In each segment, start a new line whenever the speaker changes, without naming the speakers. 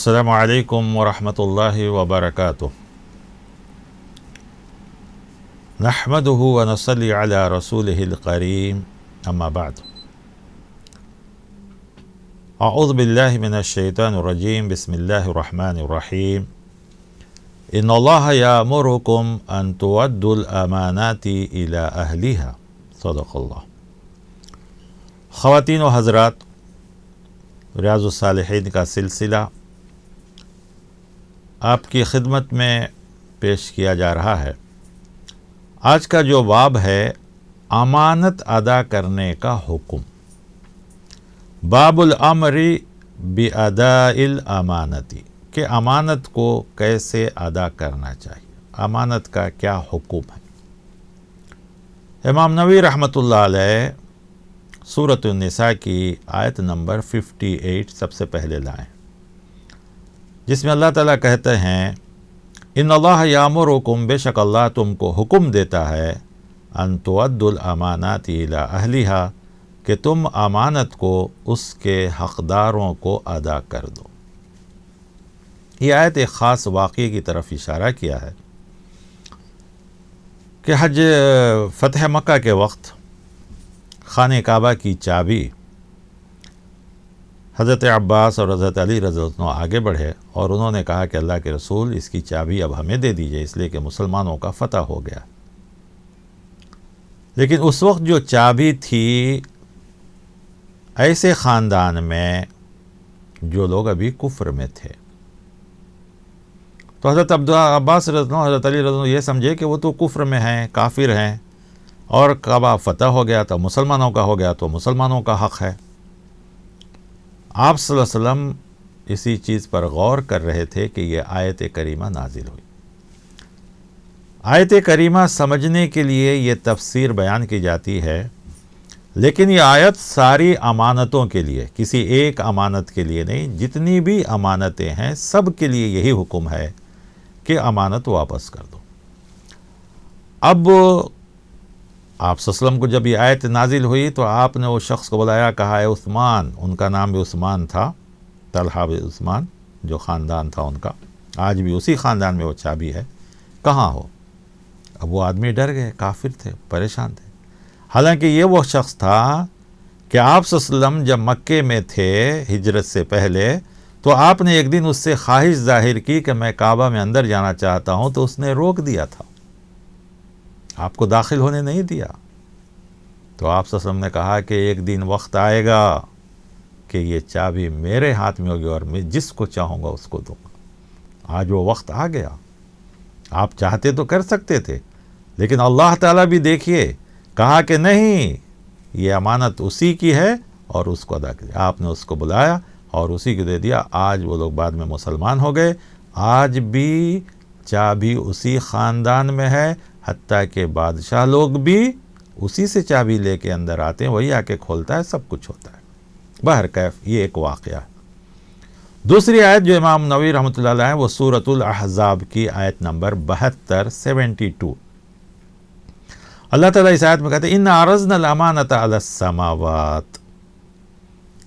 السلام علیکم ورحمۃ اللہ وبرکاتہ۔ نحمدہ ونصلی علی رسولہ الکریم، اما بعد۔ اعوذ باللہ من الشیطان الرجیم، بسم اللہ الرحمن الرحیم۔ ان اللہ یامرکم ان تؤدوا الامانات الی اہلہا، صدق اللہ۔ خواتین و حضرات، ریاض الصالحین کا سلسلہ آپ کی خدمت میں پیش کیا جا رہا ہے۔ آج کا جو باب ہے، امانت ادا کرنے کا حکم۔ باب الامر باداء الامانت، کہ امانت کو کیسے ادا کرنا چاہیے، امانت کا کیا حکم ہے۔ امام نووی رحمۃ اللہ علیہ سورۃ النساء کی آیت نمبر 58 سب سے پہلے لائیں، جس میں اللہ تعالیٰ کہتے ہیں، ان اللہ یامرکم، بے شک اللہ تم کو حکم دیتا ہے، ان تؤدوا الامانات الی اہلہا، کہ تم امانت کو اس کے حقداروں کو ادا کر دو۔ یہ آیت ایک خاص واقعے کی طرف اشارہ کیا ہے کہ حج فتح مکہ کے وقت خانہ کعبہ کی چابی حضرت عباس اور حضرت علی رضی اللہ عنہ آگے بڑھے اور انہوں نے کہا کہ اللہ کے رسول، اس کی چابی اب ہمیں دے دیجئے، اس لیے کہ مسلمانوں کا فتح ہو گیا۔ لیکن اس وقت جو چابی تھی ایسے خاندان میں جو لوگ ابھی کفر میں تھے، تو حضرت عباس رضی اللہ عنہ، حضرت علی رضی اللہ عنہ یہ سمجھے کہ وہ تو کفر میں ہیں، کافر ہیں، اور کعبہ فتح ہو گیا تو مسلمانوں کا ہو گیا، تو مسلمانوں کا حق ہے۔ آپ صلی اللہ علیہ وسلم اسی چیز پر غور کر رہے تھے کہ یہ آیت کریمہ نازل ہوئی۔ آیت کریمہ سمجھنے کے لیے یہ تفسیر بیان کی جاتی ہے، لیکن یہ آیت ساری امانتوں کے لیے، کسی ایک امانت کے لیے نہیں، جتنی بھی امانتیں ہیں سب کے لیے یہی حکم ہے کہ امانت واپس کر دو۔ اب آپ صلی اللہ علیہ وسلم کو جب یہ آیت نازل ہوئی تو آپ نے اس شخص کو بلایا، کہا ہے عثمان، ان کا نام بھی عثمان تھا، طلحہ بن عثمان جو خاندان تھا ان کا، آج بھی اسی خاندان میں وہ چابی ہے، کہاں ہو؟ اب وہ آدمی ڈر گئے، کافر تھے، پریشان تھے، حالانکہ یہ وہ شخص تھا کہ آپ صلی اللہ علیہ وسلم جب مکے میں تھے ہجرت سے پہلے، تو آپ نے ایک دن اس سے خواہش ظاہر کی کہ میں کعبہ میں اندر جانا چاہتا ہوں، تو اس نے روک دیا تھا، آپ کو داخل ہونے نہیں دیا۔ تو آپ صلی اللہ علیہ وسلم نے کہا کہ ایک دن وقت آئے گا کہ یہ چابی میرے ہاتھ میں ہوگی اور میں جس کو چاہوں گا اس کو دوں گا۔ آج وہ وقت آ گیا۔ آپ چاہتے تو کر سکتے تھے، لیکن اللہ تعالیٰ بھی دیکھیے، کہا کہ نہیں، یہ امانت اسی کی ہے اور اس کو ادا کیا۔ آپ نے اس کو بلایا اور اسی کو دے دیا۔ آج وہ لوگ بعد میں مسلمان ہو گئے، آج بھی چابی اسی خاندان میں ہے، حتیٰ کہ بادشاہ لوگ بھی اسی سے چابی لے کے اندر آتے ہیں، وہی آ کے کھولتا ہے، سب کچھ ہوتا ہے۔ بہرکیف یہ ایک واقعہ ہے۔ دوسری آیت جو امام نووی رحمۃ اللہ علیہ وہ سورۃ الاحزاب کی آیت نمبر 72 اللہ تعالیٰ اس آیت میں کہتے ہیں، اِنَّا عَرَضْنَا الْأَمَانَةَ عَلَى السَّمَاوَاتِ،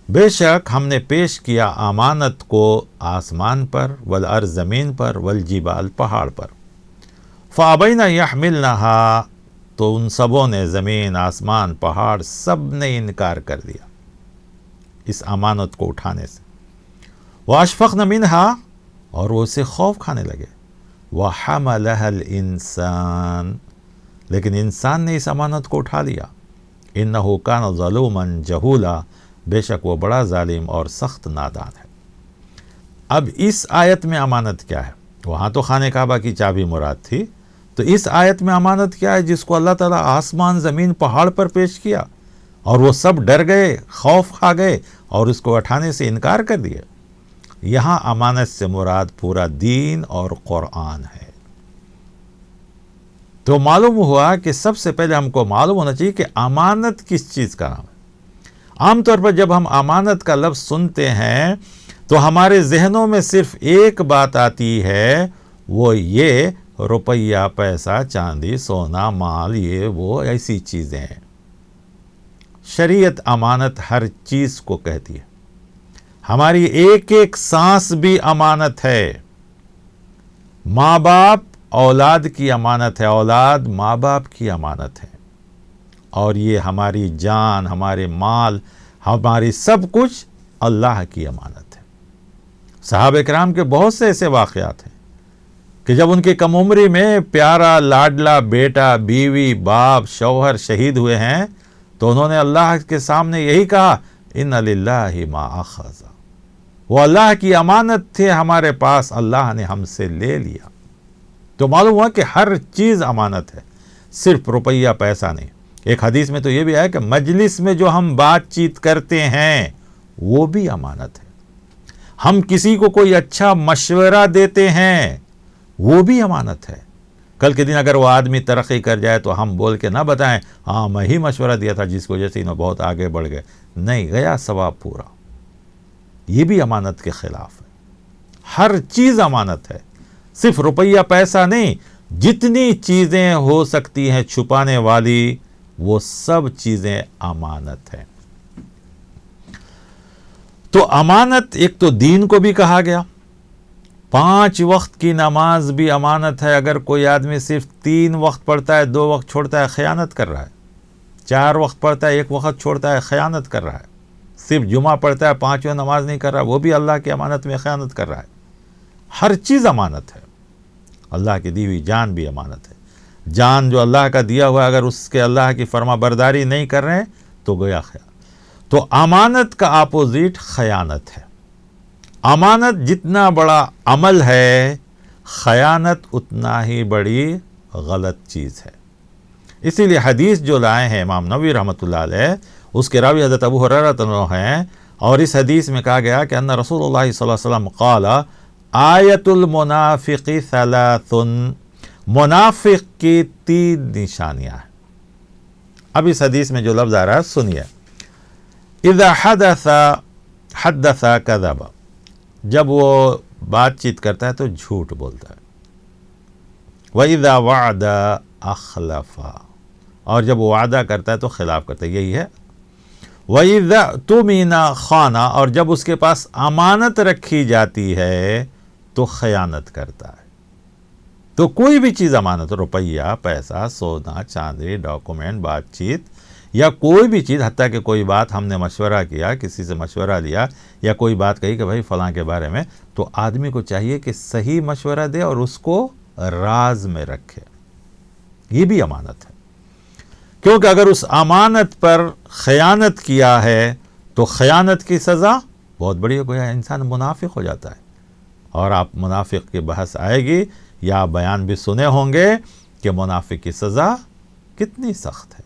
بے شک ہم نے پیش کیا امانت کو آسمان پر، والارض زمین پر، والجبال پہاڑ پر، فَأَبَيْنَ يَحْمِلْنَهَا، تو ان سبوں نے، زمین، آسمان، پہاڑ، سب نے انکار کر دیا اس امانت کو اٹھانے سے۔ وَأَشْفَقْنَ مِنْهَا، اور وہ اسے خوف کھانے لگے۔ وَحَمَلَهَا الْإِنسَانُ، لیکن انسان نے اس امانت کو اٹھا لیا۔ إِنَّهُ كَانَ ظَلُومًا جَهُولًا، بے شک وہ بڑا ظالم اور سخت نادان ہے۔ اب اس آیت میں امانت کیا ہے؟ وہاں تو خانہ کعبہ کی چابی مراد تھی، تو اس آیت میں امانت کیا ہے جس کو اللہ تعالیٰ آسمان، زمین، پہاڑ پر پیش کیا اور وہ سب ڈر گئے، خوف کھا گئے اور اس کو اٹھانے سے انکار کر دیا؟ یہاں امانت سے مراد پورا دین اور قرآن ہے۔ تو معلوم ہوا کہ سب سے پہلے ہم کو معلوم ہونا چاہیے کہ امانت کس چیز کا نام ہے۔ عام طور پر جب ہم امانت کا لفظ سنتے ہیں تو ہمارے ذہنوں میں صرف ایک بات آتی ہے، وہ یہ روپیہ، پیسہ، چاندی، سونا، مال، یہ وہ ایسی چیزیں ہیں۔ شریعت امانت ہر چیز کو کہتی ہے۔ ہماری ایک ایک سانس بھی امانت ہے. ماں باپ اولاد کی امانت ہے، اولاد ماں باپ کی امانت ہے، اور یہ ہماری جان، ہمارے مال، ہماری سب کچھ اللہ کی امانت ہے. صحابہ کرام کے بہت سے ایسے واقعات ہیں کہ جب ان کی کم عمری میں پیارا لاڈلا بیٹا، بیوی، باپ، شوہر شہید ہوئے ہیں تو انہوں نے اللہ کے سامنے یہی کہا، ان للہ ما اخذ. وہ اللہ کی امانت تھے ہمارے پاس، اللہ نے ہم سے لے لیا. تو معلوم ہوا کہ ہر چیز امانت ہے، صرف روپیہ پیسہ نہیں. ایک حدیث میں تو یہ بھی ہے کہ مجلس میں جو ہم بات چیت کرتے ہیں وہ بھی امانت ہے. ہم کسی کو کوئی اچھا مشورہ دیتے ہیں وہ بھی امانت ہے. کل کے دن اگر وہ آدمی ترقی کر جائے تو ہم بول کے نہ بتائیں ہاں میں ہی مشورہ دیا تھا جس کی وجہ سے انہوں بہت آگے بڑھ گئے. نہیں، گیا ثواب پورا. یہ بھی امانت کے خلاف ہے. ہر چیز امانت ہے، صرف روپیہ پیسہ نہیں. جتنی چیزیں ہو سکتی ہیں چھپانے والی وہ سب چیزیں امانت ہیں. تو امانت ایک تو دین کو بھی کہا گیا. 5 وقت کی نماز بھی امانت ہے. اگر کوئی آدمی صرف 3 وقت پڑھتا ہے، 2 وقت چھوڑتا ہے، خیانت کر رہا ہے. 4 وقت پڑھتا ہے، 1 وقت چھوڑتا ہے، خیانت کر رہا ہے. صرف جمعہ پڑھتا ہے، 5ویں نماز نہیں کر رہا، وہ بھی اللہ کی امانت میں خیانت کر رہا ہے. ہر چیز امانت ہے. اللہ کی دی ہوئی جان بھی امانت ہے. جان جو اللہ کا دیا ہوا ہے، اگر اس کے اللہ کی فرما برداری نہیں کر رہے ہیں تو گویا خیال. تو امانت کا اپوزٹ خیانت ہے. امانت جتنا بڑا عمل ہے، خیانت اتنا ہی بڑی غلط چیز ہے. اسی لیے حدیث جو لائے ہیں امام نووی رحمۃ اللہ علیہ، اس کے راوی حضرت ابو ہریرہ رضی اللہ عنہ ہیں، اور اس حدیث میں کہا گیا کہ ان رسول اللہ صلی اللہ علیہ وسلم قال آیت المنافق 3. منافق کی 3 نشانیاں ہیں. اب اس حدیث میں جو لفظ آ رہا ہے سنیے. اذا حدث کذب، جب وہ بات چیت کرتا ہے تو جھوٹ بولتا ہے. وَإِذَا وَعَدَ أَخْلَفَ، اور جب وہ وعدہ کرتا ہے تو خلاف کرتا ہے. یہی ہے. وَإِذَا اؤْتُمِنَ خَانَ، اور جب اس کے پاس امانت رکھی جاتی ہے تو خیانت کرتا ہے. تو کوئی بھی چیز امانت، روپیہ، پیسہ، سونا، چاندی، ڈاکومنٹ، بات چیت، یا کوئی بھی چیز، حتیٰ کہ کوئی بات ہم نے مشورہ کیا، کسی سے مشورہ لیا، یا کوئی بات کہی کہ بھائی فلاں کے بارے میں، تو آدمی کو چاہیے کہ صحیح مشورہ دے اور اس کو راز میں رکھے. یہ بھی امانت ہے. کیونکہ اگر اس امانت پر خیانت کیا ہے تو خیانت کی سزا بہت بڑی ہو گیا. انسان منافق ہو جاتا ہے. اور آپ منافق کی بحث آئے گی یا بیان بھی سنے ہوں گے کہ منافق کی سزا کتنی سخت ہے.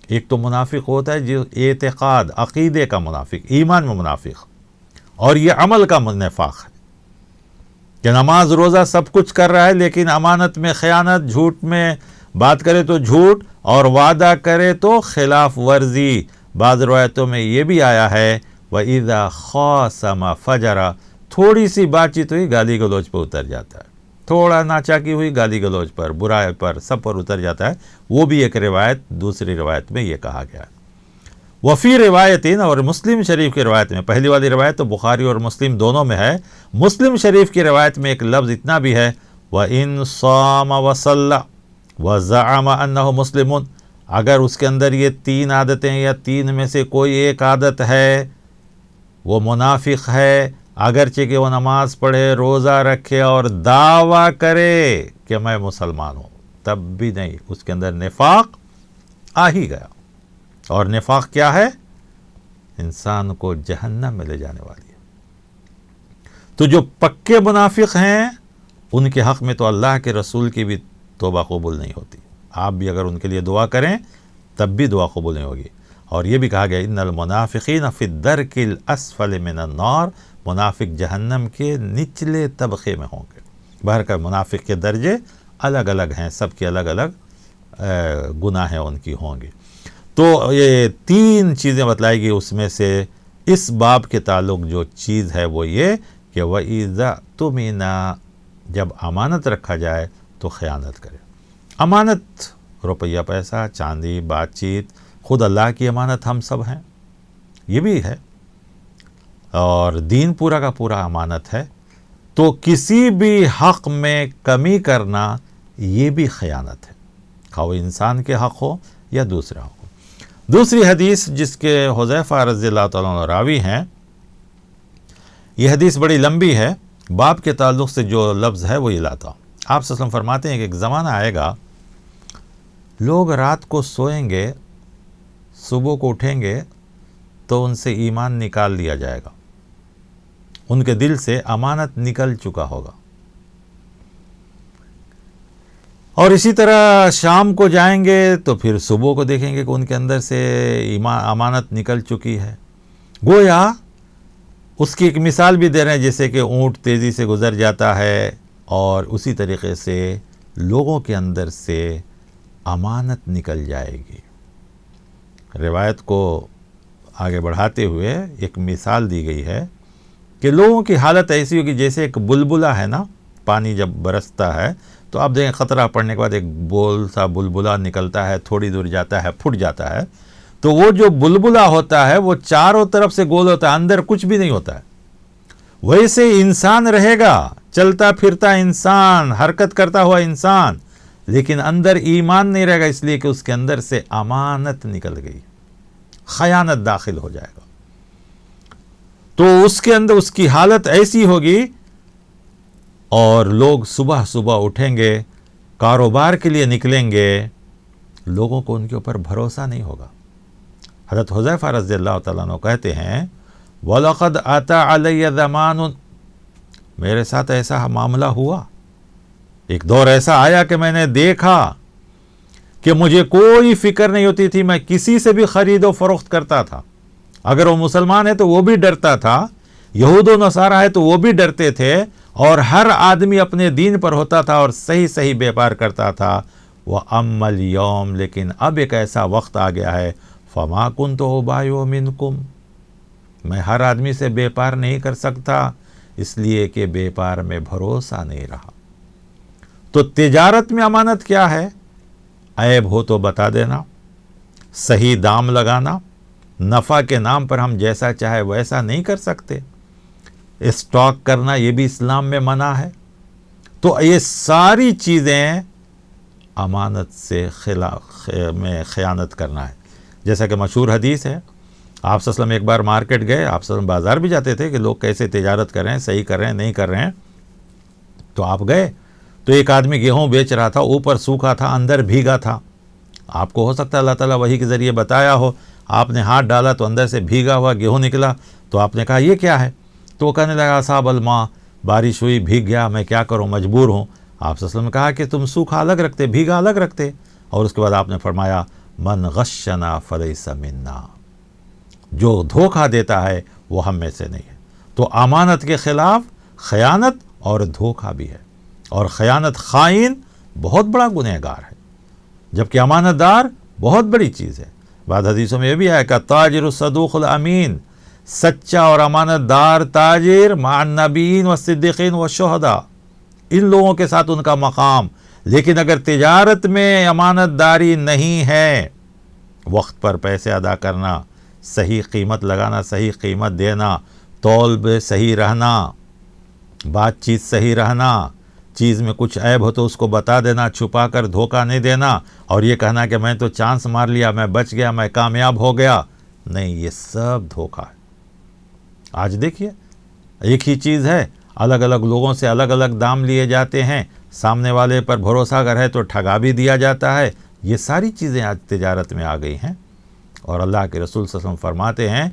ایک تو منافق ہوتا ہے جو اعتقاد، عقیدے کا منافق، ایمان میں منافق، اور یہ عمل کا نفاق ہے کہ نماز روزہ سب کچھ کر رہا ہے لیکن امانت میں خیانت، جھوٹ میں بات کرے تو جھوٹ، اور وعدہ کرے تو خلاف ورزی. بعض روایتوں میں یہ بھی آیا ہے وَإِذَا خَاصَمَ فَجَرَ، تھوڑی سی بات چیت ہوئی گالی گلوچ پہ اتر جاتا ہے. تھوڑا ناچاکی ہوئی گالی گلوچ پر، برائی پر، سب پر اتر جاتا ہے. وہ بھی ایک روایت. دوسری روایت میں یہ کہا گیا ہے. وفی روایتین، اور مسلم شریف کی روایت میں، پہلی والی روایت تو بخاری اور مسلم دونوں میں ہے. مسلم شریف کی روایت میں ایک لفظ اتنا بھی ہے وَإِن صَامَ وَصَلَّ وَزَعَمَ أَنَّهُ مُسْلِمٌ، اگر اس کے اندر یہ 3 عادتیں یا 3 میں سے کوئی ایک عادت ہے، وہ منافق ہے. اگرچہ کہ وہ نماز پڑھے، روزہ رکھے اور دعویٰ کرے کہ میں مسلمان ہوں، تب بھی نہیں، اس کے اندر نفاق آ ہی گیا. اور نفاق کیا ہے؟ انسان کو جہنم میں لے جانے والی ہے. تو جو پکے منافق ہیں ان کے حق میں تو اللہ کے رسول کی بھی توبہ قبول نہیں ہوتی. آپ بھی اگر ان کے لیے دعا کریں تب بھی دعا قبول نہیں ہوگی. اور یہ بھی کہا گیا ان المنافقین فی الدرک الاسفل من النار، منافق جہنم کے نچلے طبقے میں ہوں گے. بہرکہ منافق کے درجے الگ الگ ہیں، سب کی الگ الگ گناہیں ان کی ہوں گی. تو یہ 3 چیزیں بتلائی گئی. اس میں سے اس باب کے تعلق جو چیز ہے وہ یہ کہ وَإِذَا اؤْتُمِنَ، جب امانت رکھا جائے تو خیانت کرے. امانت روپیہ، پیسہ، چاندی، بات چیت، خود اللہ کی امانت ہم سب ہیں. یہ بھی ہے. اور دین پورا کا پورا امانت ہے، تو کسی بھی حق میں کمی کرنا یہ بھی خیانت ہے، خواہ وہ انسان کے حق ہو یا دوسرے حق ہو۔ دوسری حدیث جس کے حذیفہ رضی اللہ تعالیٰ عنہ راوی ہیں، یہ حدیث بڑی لمبی ہے، باب کے تعلق سے جو لفظ ہے وہ یہ لاتا ہوں۔ آپ صلی اللہ علیہ وسلم فرماتے ہیں کہ ایک زمانہ آئے گا، لوگ رات کو سوئیں گے، صبح کو اٹھیں گے تو ان سے ایمان نکال لیا جائے گا، ان کے دل سے امانت نکل چکا ہوگا، اور اسی طرح شام کو جائیں گے تو پھر صبح کو دیکھیں گے کہ ان کے اندر سے امانت نکل چکی ہے۔ گویا اس کی ایک مثال بھی دے رہے ہیں، جیسے کہ اونٹ تیزی سے گزر جاتا ہے، اور اسی طریقے سے لوگوں کے اندر سے امانت نکل جائے گی۔ روایت کو آگے بڑھاتے ہوئے ایک مثال دی گئی ہے کہ لوگوں کی حالت ایسی ہوگی جیسے ایک بلبلہ ہے نا، پانی جب برستا ہے تو آپ دیکھیں خطرہ پڑنے کے بعد ایک بول سا بلبلہ نکلتا ہے، تھوڑی دور جاتا ہے، پھٹ جاتا ہے، تو وہ جو بلبلہ ہوتا ہے وہ چاروں طرف سے گول ہوتا ہے، اندر کچھ بھی نہیں ہوتا ہے۔ ویسے انسان رہے گا، چلتا پھرتا انسان، حرکت کرتا ہوا انسان، لیکن اندر ایمان نہیں رہے گا، اس لیے کہ اس کے اندر سے امانت نکل گئی، خیانت داخل ہو جائے گا۔ تو اس کے اندر اس کی حالت ایسی ہوگی، اور لوگ صبح صبح اٹھیں گے، کاروبار کے لیے نکلیں گے، لوگوں کو ان کے اوپر بھروسہ نہیں ہوگا۔ حضرت حذیفہ رضی اللہ تعالیٰ عنہ کہتے ہیں، وَلَقَدْ أَتَى عَلَيَّ زَمَانٌ، میرے ساتھ ایسا معاملہ ہوا، ایک دور ایسا آیا کہ میں نے دیکھا کہ مجھے کوئی فکر نہیں ہوتی تھی، میں کسی سے بھی خرید و فروخت کرتا تھا، اگر وہ مسلمان ہے تو وہ بھی ڈرتا تھا، یہود و نصارہ ہے تو وہ بھی ڈرتے تھے، اور ہر آدمی اپنے دین پر ہوتا تھا اور صحیح صحیح بیپار کرتا تھا۔ وَأَمَّا الْيَوْمِ، لیکن اب ایک ایسا وقت آ گیا ہے، فَمَا كُنْتُ أُبَايِعُ مِنْكُمْ، میں ہر آدمی سے بیپار نہیں کر سکتا، اس لیے کہ بیپار میں بھروسہ نہیں رہا۔ تو تجارت میں امانت کیا ہے؟ عیب ہو تو بتا دینا، صحیح دام لگانا، نفع کے نام پر ہم جیسا چاہے ویسا نہیں کر سکتے، اسٹاک کرنا یہ بھی اسلام میں منع ہے۔ تو یہ ساری چیزیں امانت سے میں خیانت کرنا ہے۔ جیسا کہ مشہور حدیث ہے، آپ صلی اللہ علیہ وسلم ایک بار مارکیٹ گئے، آپ صلی اللہ علیہ وسلم بازار بھی جاتے تھے کہ لوگ کیسے تجارت کر رہے ہیں، صحیح کر رہے ہیں نہیں کر رہے ہیں، تو آپ گئے تو ایک آدمی گیہوں بیچ رہا تھا، اوپر سوکھا تھا، اندر بھیگا تھا۔ آپ کو ہو سکتا ہے اللہ تعالیٰ وحی کے ذریعے بتایا ہو، آپ نے ہاتھ ڈالا تو اندر سے بھیگا ہوا گیہوں نکلا، تو آپ نے کہا یہ کیا ہے؟ تو وہ کہنے لگا اصاب الماء، بارش ہوئی بھیگ گیا، میں کیا کروں، مجبور ہوں۔ آپ صلی اللہ علیہ وسلم نے کہا کہ تم سوکھا الگ رکھتے، بھیگا الگ رکھتے، اور اس کے بعد آپ نے فرمایا من غشنا فلیس منا، جو دھوکہ دیتا ہے وہ ہم میں سے نہیں ہے۔ تو امانت کے خلاف خیانت اور دھوکہ بھی ہے، اور خیانت خائن بہت بڑا گنہگار ہے، جبکہ امانت دار بہت بڑی چیز ہے۔ بعض حدیثوں میں یہ بھی ہے کہ تاجر الصدوق الامین، سچا اور امانت دار تاجر مع النبیین والصدیقین والشہداء، ان لوگوں کے ساتھ ان کا مقام۔ لیکن اگر تجارت میں امانت داری نہیں ہے، وقت پر پیسے ادا کرنا، صحیح قیمت لگانا، صحیح قیمت دینا، تول میں صحیح رہنا، بات چیت صحیح رہنا، چیز میں کچھ عیب ہو تو اس کو بتا دینا، چھپا کر دھوکہ نہیں دینا، اور یہ کہنا کہ میں تو چانس مار لیا، میں بچ گیا، میں کامیاب ہو گیا، نہیں، یہ سب دھوکہ ہے۔ آج دیکھیے ایک ہی چیز ہے، الگ الگ لوگوں سے الگ الگ دام لیے جاتے ہیں، سامنے والے پر بھروسہ اگر ہے تو ٹھگا بھی دیا جاتا ہے۔ یہ ساری چیزیں آج تجارت میں آ گئی ہیں، اور اللہ کے رسول صلی اللہ علیہ وسلم فرماتے ہیں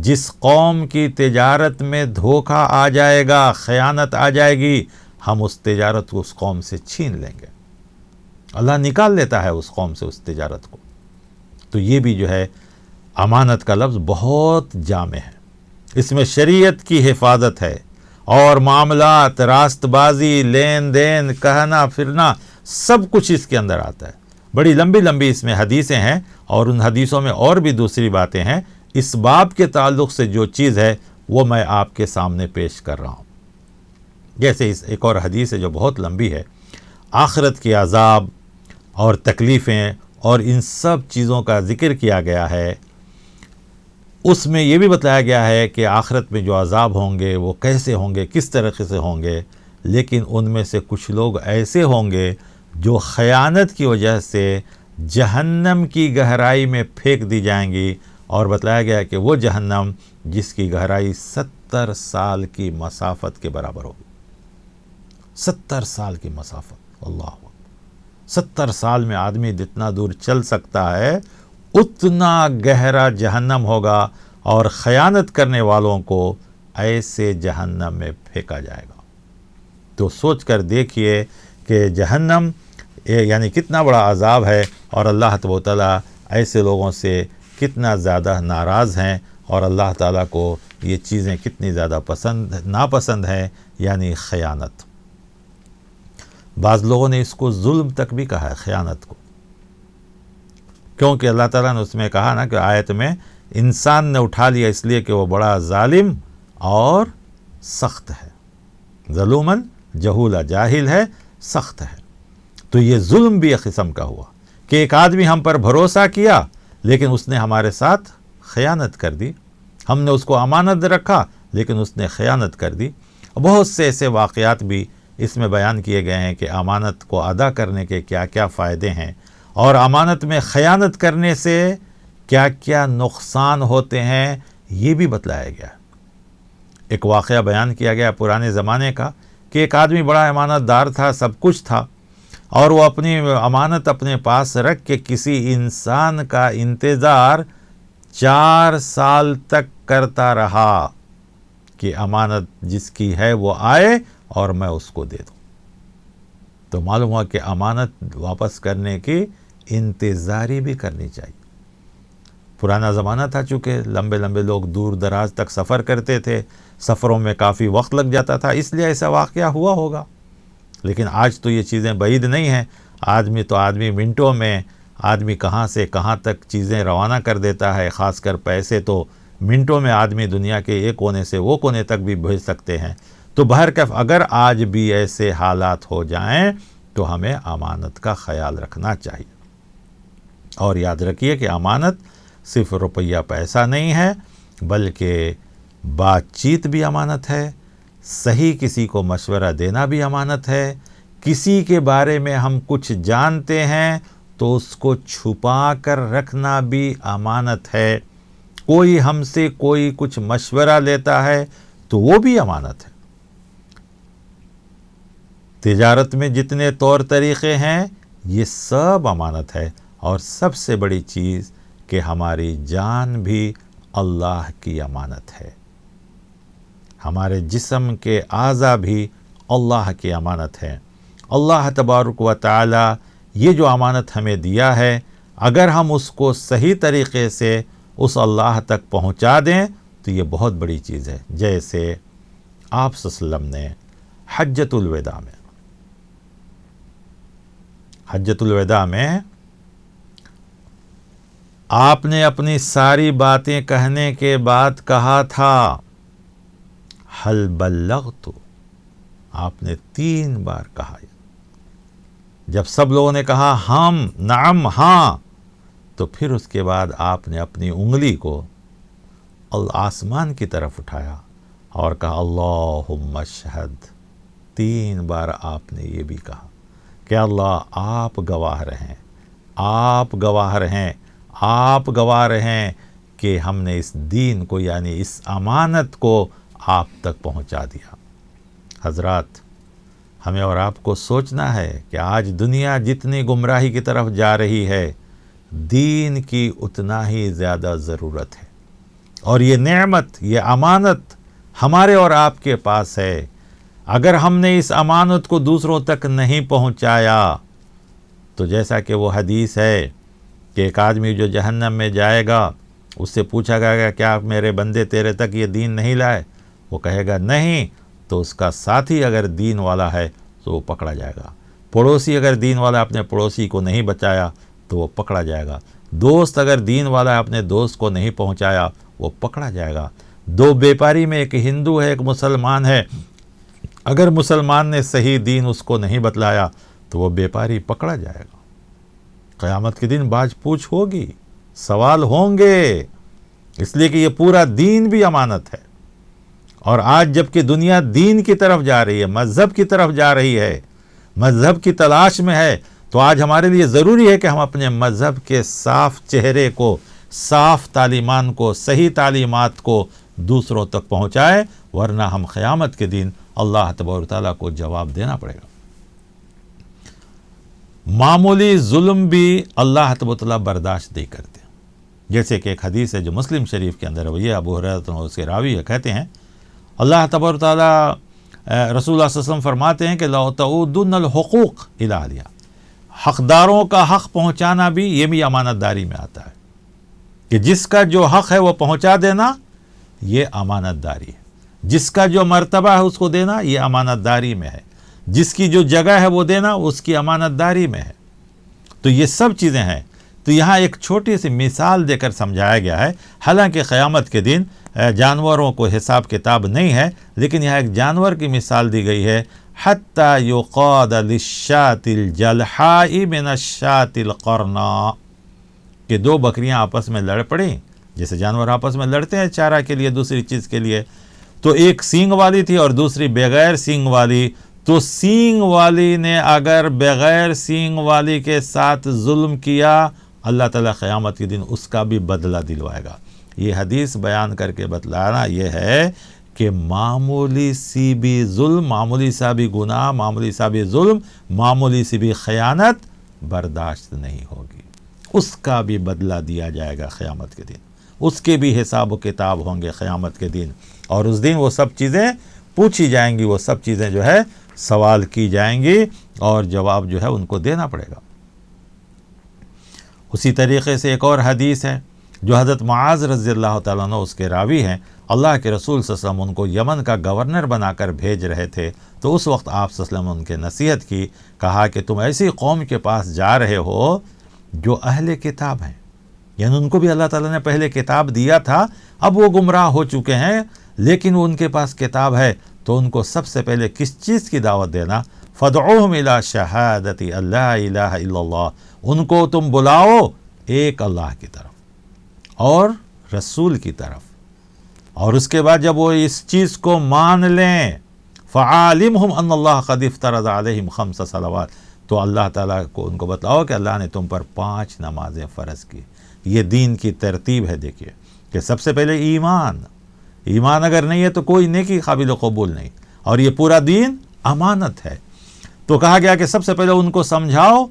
جس قوم کی تجارت میں دھوکہ آ جائے گا، خیانت آ جائے گی، ہم اس تجارت کو اس قوم سے چھین لیں گے، اللہ نکال لیتا ہے اس قوم سے اس تجارت کو۔ تو یہ بھی جو ہے امانت کا لفظ بہت جامع ہے، اس میں شریعت کی حفاظت ہے، اور معاملات، راست بازی، لین دین، کہنا پھرنا، سب کچھ اس کے اندر آتا ہے۔ بڑی لمبی لمبی اس میں حدیثیں ہیں، اور ان حدیثوں میں اور بھی دوسری باتیں ہیں۔ اس باب کے تعلق سے جو چیز ہے وہ میں آپ کے سامنے پیش کر رہا ہوں۔ جیسے اس ایک اور حدیث ہے جو بہت لمبی ہے، آخرت کے عذاب اور تکلیفیں اور ان سب چیزوں کا ذکر کیا گیا ہے۔ اس میں یہ بھی بتایا گیا ہے کہ آخرت میں جو عذاب ہوں گے وہ کیسے ہوں گے، کس طریقے سے ہوں گے، لیکن ان میں سے کچھ لوگ ایسے ہوں گے جو خیانت کی وجہ سے جہنم کی گہرائی میں پھینک دی جائیں گی، اور بتلایا گیا کہ وہ جہنم جس کی گہرائی 70 سال کی مسافت کے برابر ہوگی۔ 70 سال کی مسافت، اللہ اکبر! 70 سال میں آدمی جتنا دور چل سکتا ہے اتنا گہرا جہنم ہوگا، اور خیانت کرنے والوں کو ایسے جہنم میں پھینکا جائے گا۔ تو سوچ کر دیکھیے کہ جہنم یعنی کتنا بڑا عذاب ہے، اور اللہ تبارک و تعالیٰ ایسے لوگوں سے کتنا زیادہ ناراض ہیں، اور اللہ تعالیٰ کو یہ چیزیں کتنی زیادہ ناپسند ہیں، یعنی خیانت۔ بعض لوگوں نے اس کو ظلم تک بھی کہا ہے، خیانت کو، کیونکہ اللہ تعالیٰ نے اس میں کہا نا کہ آیت میں انسان نے اٹھا لیا اس لیے کہ وہ بڑا ظالم اور سخت ہے، ظلوماً جہولا، جاہل ہے، سخت ہے۔ تو یہ ظلم بھی ایک قسم کا ہوا کہ ایک آدمی ہم پر بھروسہ کیا لیکن اس نے ہمارے ساتھ خیانت کر دی، ہم نے اس کو امانت رکھا لیکن اس نے خیانت کر دی۔ بہت سے ایسے واقعات بھی اس میں بیان کیے گئے ہیں کہ امانت کو ادا کرنے کے کیا کیا فائدے ہیں، اور امانت میں خیانت کرنے سے کیا کیا نقصان ہوتے ہیں، یہ بھی بتلایا گیا۔ ایک واقعہ بیان کیا گیا پرانے زمانے کا کہ ایک آدمی بڑا امانت دار تھا، سب کچھ تھا، اور وہ اپنی امانت اپنے پاس رکھ کے کسی انسان کا انتظار 4 سال تک کرتا رہا کہ امانت جس کی ہے وہ آئے اور میں اس کو دے دوں۔ تو معلوم ہوا کہ امانت واپس کرنے کی انتظاری بھی کرنی چاہیے۔ پرانا زمانہ تھا، چونکہ لمبے لمبے لوگ دور دراز تک سفر کرتے تھے، سفروں میں کافی وقت لگ جاتا تھا، اس لیے ایسا واقعہ ہوا ہوگا۔ لیکن آج تو یہ چیزیں بعید نہیں ہیں، آدمی منٹوں میں آدمی کہاں سے کہاں تک چیزیں روانہ کر دیتا ہے، خاص کر پیسے تو منٹوں میں آدمی دنیا کے ایک کونے سے وہ کونے تک بھی بھیج سکتے ہیں۔ تو بہرکیف اگر آج بھی ایسے حالات ہو جائیں تو ہمیں امانت کا خیال رکھنا چاہیے، اور یاد رکھیے کہ امانت صرف روپیہ پیسہ نہیں ہے، بلکہ بات چیت بھی امانت ہے، صحیح کسی کو مشورہ دینا بھی امانت ہے، کسی کے بارے میں ہم کچھ جانتے ہیں تو اس کو چھپا کر رکھنا بھی امانت ہے، کوئی ہم سے کوئی کچھ مشورہ لیتا ہے تو وہ بھی امانت ہے۔ تجارت میں جتنے طور طریقے ہیں یہ سب امانت ہے، اور سب سے بڑی چیز کہ ہماری جان بھی اللہ کی امانت ہے، ہمارے جسم کے اعضاء بھی اللہ کی امانت ہے۔ اللہ تبارک و تعالی یہ جو امانت ہمیں دیا ہے، اگر ہم اس کو صحیح طریقے سے اس اللہ تک پہنچا دیں تو یہ بہت بڑی چیز ہے۔ جیسے آپ صلی اللہ علیہ وسلم نے حجۃ الوداع میں آپ نے اپنی ساری باتیں کہنے کے بعد کہا تھا حل بلغت، آپ نے 3 بار کہا۔ جب سب لوگوں نے کہا ہم، نعم، ہاں، تو پھر اس کے بعد آپ نے اپنی انگلی کو آسمان کی طرف اٹھایا اور کہا اللہم اشہد۔ 3 بار آپ نے یہ بھی کہا کہ اللہ آپ گواہ رہیں، آپ گواہ رہیں، آپ گواہ رہیں کہ ہم نے اس دین کو یعنی اس امانت کو آپ تک پہنچا دیا۔ حضرات، ہمیں اور آپ کو سوچنا ہے کہ آج دنیا جتنی گمراہی کی طرف جا رہی ہے، دین کی اتنا ہی زیادہ ضرورت ہے، اور یہ نعمت، یہ امانت ہمارے اور آپ کے پاس ہے۔ اگر ہم نے اس امانت کو دوسروں تک نہیں پہنچایا تو جیسا کہ وہ حدیث ہے کہ ایک آدمی جو جہنم میں جائے گا، اس سے پوچھا گیا کہ کیا میرے بندے تیرے تک یہ دین نہیں لائے؟ وہ کہے گا نہیں، تو اس کا ساتھی اگر دین والا ہے تو وہ پکڑا جائے گا، پڑوسی اگر دین والا اپنے پڑوسی کو نہیں بچایا تو وہ پکڑا جائے گا، دوست اگر دین والا اپنے دوست کو نہیں پہنچایا وہ پکڑا جائے گا۔ 2 بیپاری میں ایک ہندو ہے، ایک مسلمان ہے، اگر مسلمان نے صحیح دین اس کو نہیں بتلایا تو وہ بیپاری پکڑا جائے گا۔ قیامت کے دن باج پوچھ ہوگی، سوال ہوں گے، اس لیے کہ یہ پورا دین بھی امانت ہے. اور آج جب کہ دنیا دین کی طرف جا رہی ہے، مذہب کی طرف جا رہی ہے، مذہب کی تلاش میں ہے، تو آج ہمارے لیے ضروری ہے کہ ہم اپنے مذہب کے صاف چہرے کو، صاف تعلیمان کو، صحیح تعلیمات کو دوسروں تک پہنچائے، ورنہ ہم قیامت کے دن اللہ تبارک و تعالیٰ کو جواب دینا پڑے گا. معمولی ظلم بھی اللہ تبارک و تعالیٰ برداشت نہیں کرتے. جیسے کہ ایک حدیث ہے جو مسلم شریف کے اندر ہے، یہ ابو ہریرہ اس کے راوی ہے، کہتے ہیں اللہ تبارک و تعالیٰ رسول اللہ صلی اللہ علیہ وسلم فرماتے ہیں کہ لَوْ تَعُودُنَّ الْحُقُوقِ إِلَىٰ أَهْلِهَا، حقداروں کا حق پہنچانا بھی یہ بھی امانت داری میں آتا ہے، کہ جس کا جو حق ہے وہ پہنچا دینا یہ امانت داری ہے، جس کا جو مرتبہ ہے اس کو دینا یہ امانت داری میں ہے، جس کی جو جگہ ہے وہ دینا اس کی امانت داری میں ہے. تو یہ سب چیزیں ہیں. تو یہاں ایک چھوٹی سی مثال دے کر سمجھایا گیا ہے. حالانکہ قیامت کے دن جانوروں کو حساب کتاب نہیں ہے، لیکن یہاں ایک جانور کی مثال دی گئی ہے، حَتَّى يُقَادَ لِلشَّاةِ الْجَلْحَاءِ مِنَ الشَّاةِ الْقَرْنَاءِ، کہ دو بکریاں آپس میں لڑ پڑیں، جیسے جانور آپس میں لڑتے ہیں چارہ کے لیے، دوسری چیز کے لیے. تو ایک سینگ والی تھی اور دوسری بغیر سینگ والی. تو سینگ والی نے اگر بغیر سینگ والی کے ساتھ ظلم کیا، اللہ تعالیٰ قیامت کے دن اس کا بھی بدلہ دلوائے گا. یہ حدیث بیان کر کے بتلانا یہ ہے کہ معمولی سی بھی ظلم، معمولی سا بھی گناہ، معمولی سا بھی ظلم، معمولی سی بھی خیانت برداشت نہیں ہوگی. اس کا بھی بدلہ دیا جائے گا قیامت کے دن، اس کے بھی حساب و کتاب ہوں گے قیامت کے دن. اور اس دن وہ سب چیزیں پوچھی جائیں گی، وہ سب چیزیں جو ہے سوال کی جائیں گی اور جواب جو ہے ان کو دینا پڑے گا. اسی طریقے سے ایک اور حدیث ہے جو حضرت معاذ رضی اللہ تعالیٰ عنہ اس کے راوی ہیں. اللہ کے رسول صلی اللہ علیہ وسلم ان کو یمن کا گورنر بنا کر بھیج رہے تھے. تو اس وقت آپ صلی اللہ علیہ وسلم ان کے نصیحت کی، کہا کہ تم ایسی قوم کے پاس جا رہے ہو جو اہل کتاب ہیں، یعنی ان کو بھی اللہ تعالیٰ نے پہلے کتاب دیا تھا، اب وہ گمراہ ہو چکے ہیں، لیکن ان کے پاس کتاب ہے. تو ان کو سب سے پہلے کس چیز کی دعوت دینا؟ فَدْعُوهُمْ إِلَىٰ شَهَادَةِ اللَّهَ إِلَٰهَ إِلَّا اللَّهُ، ان کو تم بلاؤ ایک اللہ کی طرف اور رسول کی طرف. اور اس کے بعد جب وہ اس چیز کو مان لیں، فَعَالِمْهُمْ أَنَّ اللَّهَ قَدْ افْتَرَضَ عَلَيْهِمْ 5 صلوات، تو اللہ تعالیٰ کو ان کو بتلاؤ کہ اللہ نے تم پر 5 نمازیں فرض کی. یہ دین کی ترتیب ہے. دیکھیے کہ سب سے پہلے ایمان اگر نہیں ہے تو کوئی نیکی قابل قبول نہیں، اور یہ پورا دین امانت ہے. تو کہا گیا کہ سب سے پہلے ان کو سمجھاؤ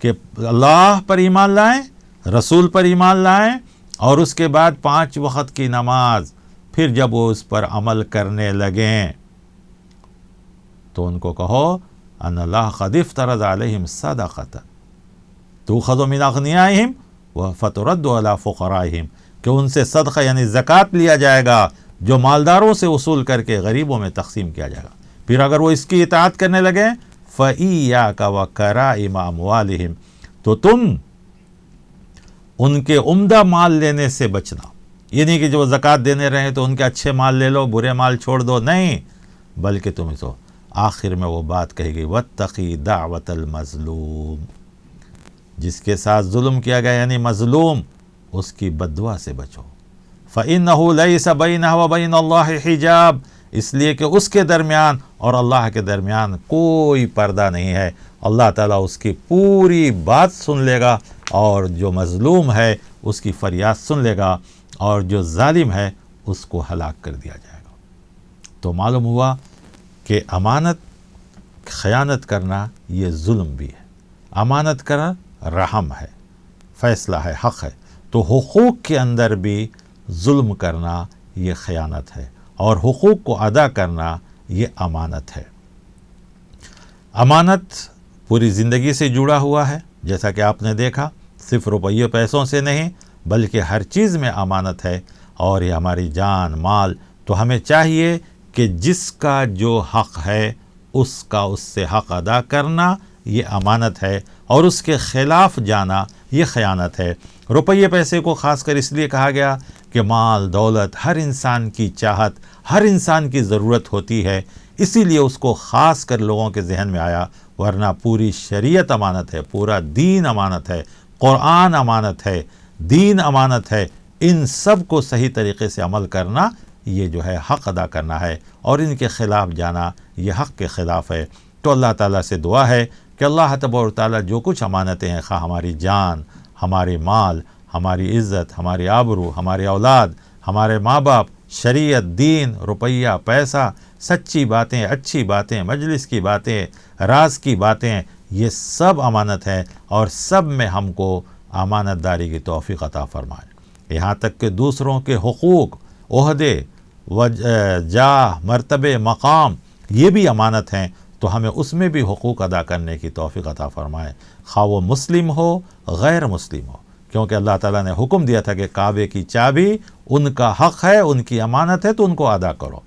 کہ اللہ پر ایمان لائیں، رسول پر ایمان لائیں، اور اس کے بعد 5 وقت کی نماز. پھر جب وہ اس پر عمل کرنے لگیں تو ان کو کہو ان اللہ قد افترض علیہم صدقۃ تؤخذ من اغنیائہم فترد علی فقرائہم، کہ ان سے صدقہ یعنی زکوٰۃ لیا جائے گا جو مالداروں سے وصول کر کے غریبوں میں تقسیم کیا جائے گا. پھر اگر وہ اس کی اطاعت کرنے لگے فَإِيَّاكَ وَكَرَائِمَ أَمْوَالِهِمْ، تو تم ان کے عمدہ مال لینے سے بچنا. یہ نہیں کہ جو زکوٰۃ دینے رہے تو ان کے اچھے مال لے لو، برے مال چھوڑ دو، نہیں، بلکہ تم تو آخر میں وہ بات کہی گئی وَاتَّقِي دَعْوَةَ الْمَظْلُومِ، جس کے ساتھ ظلم کیا گیا یعنی مظلوم، اس کی بددعا سے بچو. فَإِنَّهُ لَيْسَ بَيْنَهُ وَبَيْنَ اللَّهِ حِجَابٌ، اس لیے کہ اس کے درمیان اور اللہ کے درمیان کوئی پردہ نہیں ہے. اللہ تعالیٰ اس کی پوری بات سن لے گا، اور جو مظلوم ہے اس کی فریاد سن لے گا، اور جو ظالم ہے اس کو ہلاک کر دیا جائے گا. تو معلوم ہوا کہ امانت خیانت کرنا یہ ظلم بھی ہے، امانت کرنا رحم ہے، فیصلہ ہے، حق ہے. تو حقوق کے اندر بھی ظلم کرنا یہ خیانت ہے، اور حقوق کو ادا کرنا یہ امانت ہے. امانت پوری زندگی سے جڑا ہوا ہے، جیسا کہ آپ نے دیکھا، صرف روپیے پیسوں سے نہیں بلکہ ہر چیز میں امانت ہے، اور یہ ہماری جان مال. تو ہمیں چاہیے کہ جس کا جو حق ہے اس کا اس سے حق ادا کرنا یہ امانت ہے، اور اس کے خلاف جانا یہ خیانت ہے. روپیے پیسے کو خاص کر اس لیے کہا گیا کہ مال دولت ہر انسان کی چاہت، ہر انسان کی ضرورت ہوتی ہے، اسی لیے اس کو خاص کر لوگوں کے ذہن میں آیا. ورنہ پوری شریعت امانت ہے، پورا دین امانت ہے، قرآن امانت ہے، دین امانت ہے. ان سب کو صحیح طریقے سے عمل کرنا یہ جو ہے حق ادا کرنا ہے، اور ان کے خلاف جانا یہ حق کے خلاف ہے۔ تو اللہ تعالیٰ سے دعا ہے کہ اللہ تبارک و تعالیٰ جو کچھ امانتیں ہیں، خواہ ہماری جان، ہمارے مال، ہماری عزت، ہماری آبرو، ہمارے اولاد، ہمارے ماں باپ، شریعت، دین، روپیہ، پیسہ، سچی باتیں، اچھی باتیں، مجلس کی باتیں، راز کی باتیں، یہ سب امانت ہیں، اور سب میں ہم کو امانت داری کی توفیق عطا فرمائے۔ یہاں تک کہ دوسروں کے حقوق، عہدے، جاہ، مرتبے، مقام، یہ بھی امانت ہیں، تو ہمیں اس میں بھی حقوق ادا کرنے کی توفیق عطا فرمائے، خواہ وہ مسلم ہو، غیر مسلم ہو، کیونکہ اللہ تعالیٰ نے حکم دیا تھا کہ کعبے کی چابی ان کا حق ہے، ان کی امانت ہے، تو ان کو ادا کرو۔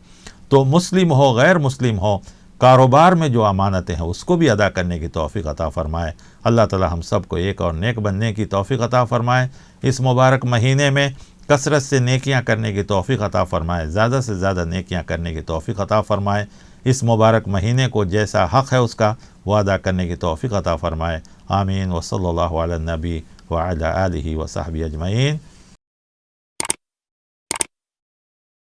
تو مسلم ہو، غیر مسلم ہو، کاروبار میں جو امانتیں ہیں اس کو بھی ادا کرنے کی توفیق عطا فرمائے۔ اللہ تعالیٰ ہم سب کو ایک اور نیک بننے کی توفیق عطا فرمائے۔ اس مبارک مہینے میں کثرت سے نیکیاں کرنے کی توفیق عطا فرمائے، زیادہ سے زیادہ نیکیاں کرنے کی توفیق عطا فرمائے۔ اس مبارک مہینے کو جیسا حق ہے اس کا وہ ادا کرنے کی توفیق عطا فرمائے۔ آمین۔ وصلی اللہ علی النبی وعلی آلہ وصحبہ اجمعین۔